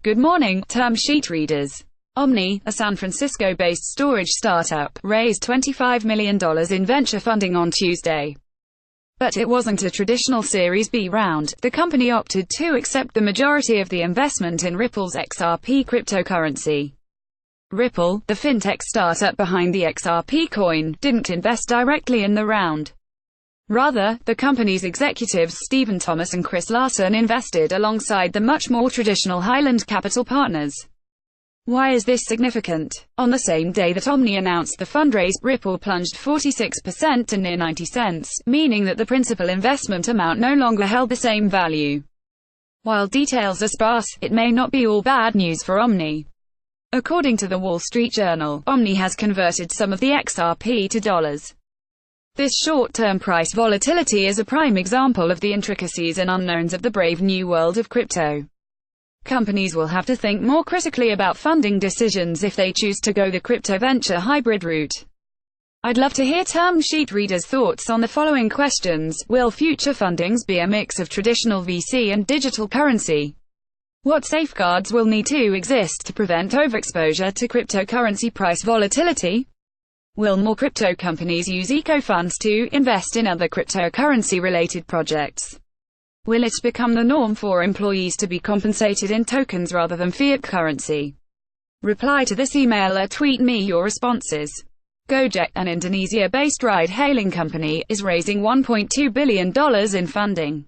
Good morning, term sheet readers. Omni, a San Francisco-based storage startup, raised $25 million in venture funding on Tuesday. But it wasn't a traditional Series B round. The company opted to accept the majority of the investment in Ripple's XRP cryptocurrency. Ripple, the fintech startup behind the XRP coin, didn't invest directly in the round. Rather, the company's executives Stephen Thomas and Chris Larson invested alongside the much more traditional Highland Capital partners. Why is this significant? On the same day that Omni announced the fundraise, Ripple plunged 46% to near 90 cents, meaning that the principal investment amount no longer held the same value. While details are sparse, it may not be all bad news for Omni. According to the Wall Street Journal, Omni has converted some of the XRP to dollars. This short-term price volatility is a prime example of the intricacies and unknowns of the brave new world of crypto. Companies will have to think more critically about funding decisions if they choose to go the crypto venture hybrid route. I'd love to hear term sheet readers' thoughts on the following questions. Will future fundings be a mix of traditional VC and digital currency? What safeguards will need to exist to prevent overexposure to cryptocurrency price volatility? Will more crypto companies use eco-funds to invest in other cryptocurrency-related projects? Will it become the norm for employees to be compensated in tokens rather than fiat currency? Reply to this email or tweet me your responses. Gojek, an Indonesia-based ride-hailing company, is raising $1.2 billion in funding.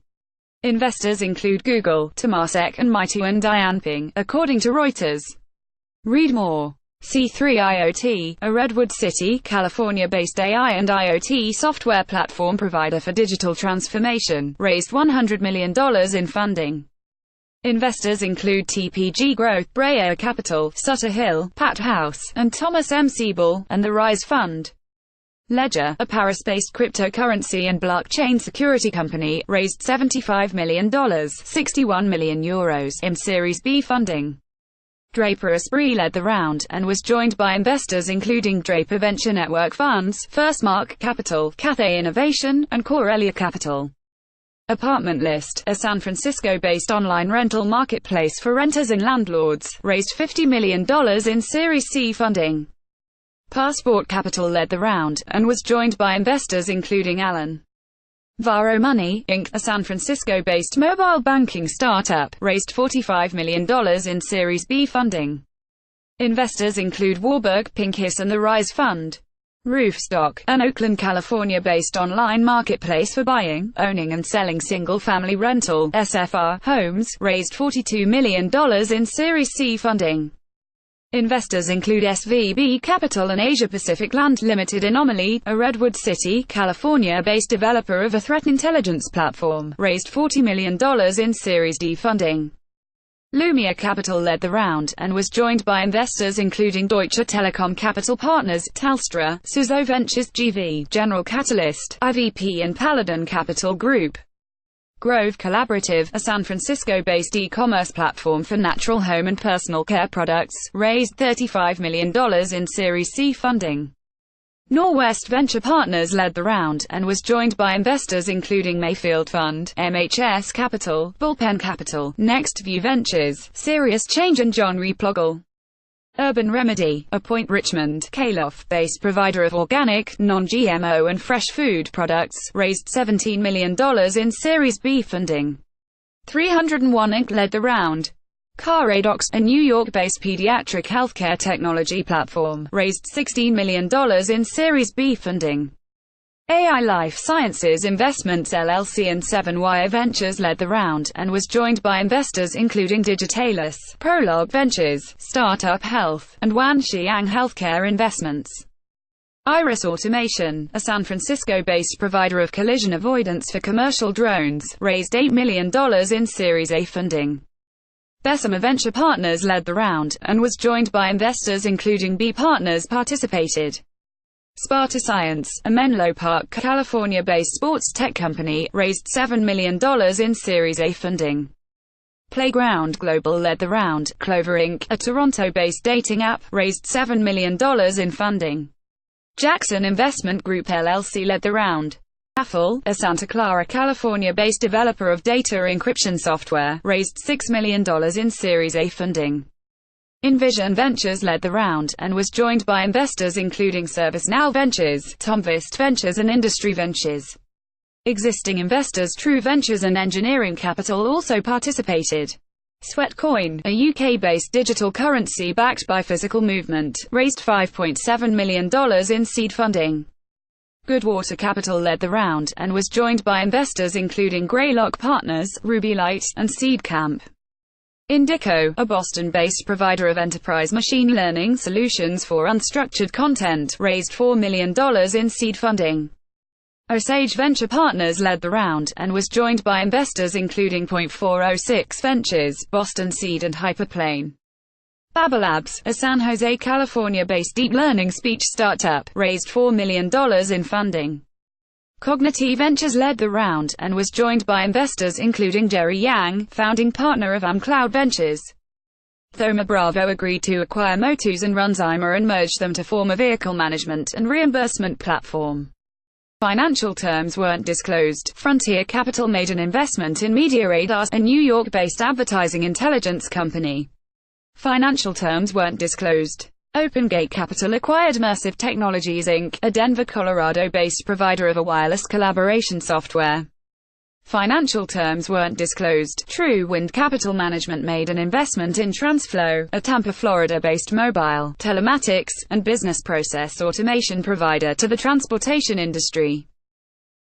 Investors include Google, Temasek and Meituan Dianping, according to Reuters. Read more. C3 IoT, a Redwood City, California-based AI and IoT software platform provider for digital transformation, raised $100 million in funding. Investors include TPG Growth, Breyer Capital, Sutter Hill, Pat House, and Thomas M. Siebel, and the Rise Fund. Ledger, a Paris-based cryptocurrency and blockchain security company, raised $75 million, €61 million, in Series B funding. Draper Esprit led the round, and was joined by investors including Draper Venture Network Funds, Firstmark Capital, Cathay Innovation, and Corelia Capital. Apartment List, a San Francisco-based online rental marketplace for renters and landlords, raised $50 million in Series C funding. Passport Capital led the round, and was joined by investors including Alan Varo Money, Inc., a San Francisco-based mobile banking startup, raised $45 million in Series B funding. Investors include Warburg Pincus and the Rise Fund. Roofstock, an Oakland, California-based online marketplace for buying, owning and selling single-family rental (SFR) homes, raised $42 million in Series C funding. Investors include SVB Capital and Asia Pacific Land Limited. Anomaly, a Redwood City, California-based developer of a threat intelligence platform, raised $40 million in Series D funding. Lumia Capital led the round, and was joined by investors including Deutsche Telekom Capital Partners, Telstra, Suzo Ventures GV, General Catalyst, IVP and Paladin Capital Group. Grove Collaborative, a San Francisco-based e-commerce platform for natural home and personal care products, raised $35 million in Series C funding. Norwest Venture Partners led the round, and was joined by investors including Mayfield Fund, MHS Capital, Bullpen Capital, NextView Ventures, Serious Change and John Replogle. Urban Remedy, a Point Richmond, Kalof-based provider of organic, non-GMO and fresh food products, raised $17 million in Series B funding. 301 Inc. led the round. Caradox, a New York-based pediatric healthcare technology platform, raised $16 million in Series B funding. AI Life Sciences Investments LLC and 7Y Ventures led the round, and was joined by investors including Digitalis, Prologue Ventures, Startup Health, and Wanxiang Healthcare Investments. Iris Automation, a San Francisco-based provider of collision avoidance for commercial drones, raised $8 million in Series A funding. Bessemer Venture Partners led the round, and was joined by investors including B Partners participated. Sparta Science, a Menlo Park, California-based sports tech company, raised $7 million in Series A funding. Playground Global led the round. Clover Inc., a Toronto-based dating app, raised $7 million in funding. Jackson Investment Group LLC led the round. Apple, a Santa Clara, California-based developer of data encryption software, raised $6 million in Series A funding. Envision Ventures led the round, and was joined by investors including ServiceNow Ventures, Tomvist Ventures and Industry Ventures. Existing investors True Ventures and Engineering Capital also participated. Sweatcoin, a UK-based digital currency backed by physical movement, raised $5.7 million in seed funding. Goodwater Capital led the round, and was joined by investors including Greylock Partners, Ruby Light, and Seedcamp. Indico, a Boston-based provider of enterprise machine learning solutions for unstructured content, raised $4 million in seed funding. Osage Venture Partners led the round, and was joined by investors including .406 Ventures, Boston Seed and Hyperplane. Babelabs, a San Jose, California-based deep learning speech startup, raised $4 million in funding. Cognitive Ventures led the round, and was joined by investors including Jerry Yang, founding partner of AmCloud Ventures. Thoma Bravo agreed to acquire Motus and Runzymer and merge them to form a vehicle management and reimbursement platform. Financial terms weren't disclosed. Frontier Capital made an investment in MediaRadar, a New York-based advertising intelligence company. Financial terms weren't disclosed. OpenGate Capital acquired Immersive Technologies Inc., a Denver, Colorado-based provider of a wireless collaboration software. Financial terms weren't disclosed. True Wind Capital Management made an investment in TransFlow, a Tampa, Florida-based mobile, telematics, and business process automation provider to the transportation industry.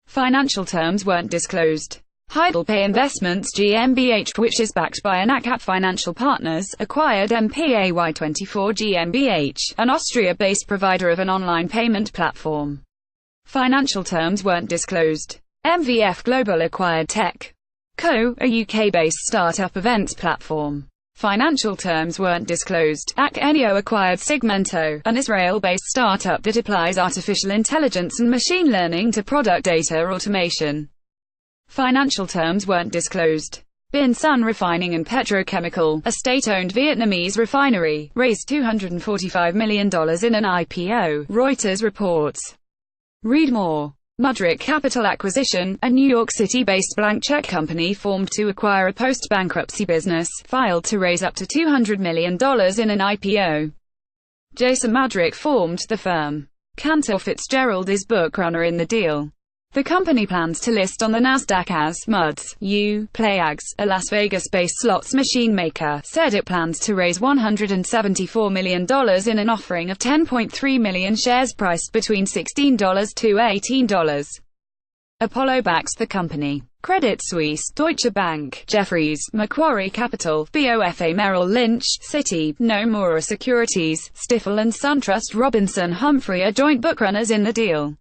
Financial terms weren't disclosed. HeidelPay Investments GmbH, which is backed by an accep Financial Partners, acquired MPAY24 GmbH, an Austria-based provider of an online payment platform. Financial terms weren't disclosed. MVF Global acquired Tech Co., a UK-based startup events platform. Financial terms weren't disclosed. Accenio acquired Segmento, an Israel-based startup that applies artificial intelligence and machine learning to product data automation. Financial terms weren't disclosed. Bin Sun Refining and Petrochemical, a state-owned Vietnamese refinery, raised $245 million in an IPO, Reuters reports. Read more. Mudrick Capital Acquisition, a New York City-based blank check company formed to acquire a post-bankruptcy business, filed to raise up to $200 million in an IPO. Jason Mudrick formed the firm. Cantor Fitzgerald is bookrunner in the deal. The company plans to list on the Nasdaq as MUDS. PlayAgs, a Las Vegas-based slots machine maker, said it plans to raise $174 million in an offering of 10.3 million shares priced between $16 to $18. Apollo backs the company. Credit Suisse, Deutsche Bank, Jefferies, Macquarie Capital, BofA Merrill Lynch, Citi, Nomura Securities, Stifel and SunTrust Robinson Humphrey are joint bookrunners in the deal.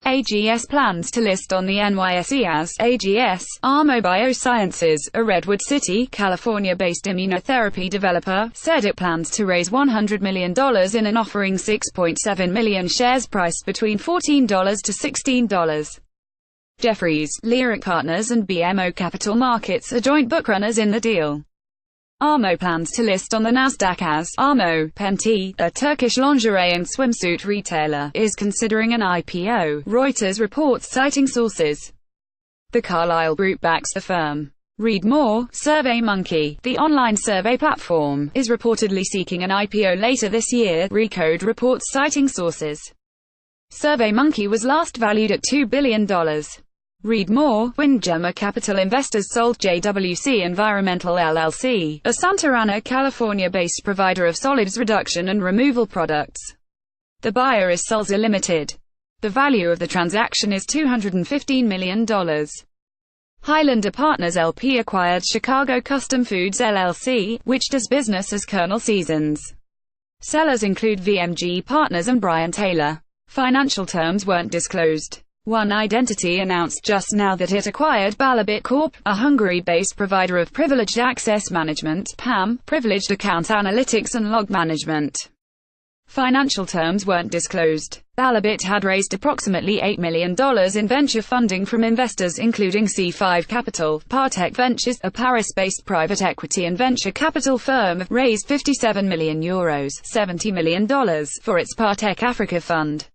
AGS plans to list on the NYSE as AGS. Armo Biosciences, a Redwood City, California-based immunotherapy developer, said it plans to raise $100 million in an offering 6.7 million shares priced between $14 to $16. Jefferies, Lyric Partners and BMO Capital Markets are joint bookrunners in the deal. Armo plans to list on the Nasdaq as Armo. Penti, a Turkish lingerie and swimsuit retailer, is considering an IPO, Reuters reports citing sources. The Carlyle Group backs the firm. Read more. SurveyMonkey, the online survey platform, is reportedly seeking an IPO later this year, Recode reports citing sources. SurveyMonkey was last valued at $2 billion. Read more. Windjammer Capital Investors sold JWC Environmental LLC, a Santa Ana, California-based provider of solids reduction and removal products. The buyer is Sulzer Limited. The value of the transaction is $215 million. Highlander Partners LP acquired Chicago Custom Foods LLC, which does business as Colonel Seasons. Sellers include VMG Partners and Brian Taylor. Financial terms weren't disclosed. One Identity announced just now that it acquired Balabit Corp., a Hungary-based provider of privileged access management (PAM), privileged account analytics and log management. Financial terms weren't disclosed. Balabit had raised approximately $8 million in venture funding from investors including C5 Capital. Partech Ventures, a Paris-based private equity and venture capital firm, raised €57 million, $70 million, for its Partech Africa fund.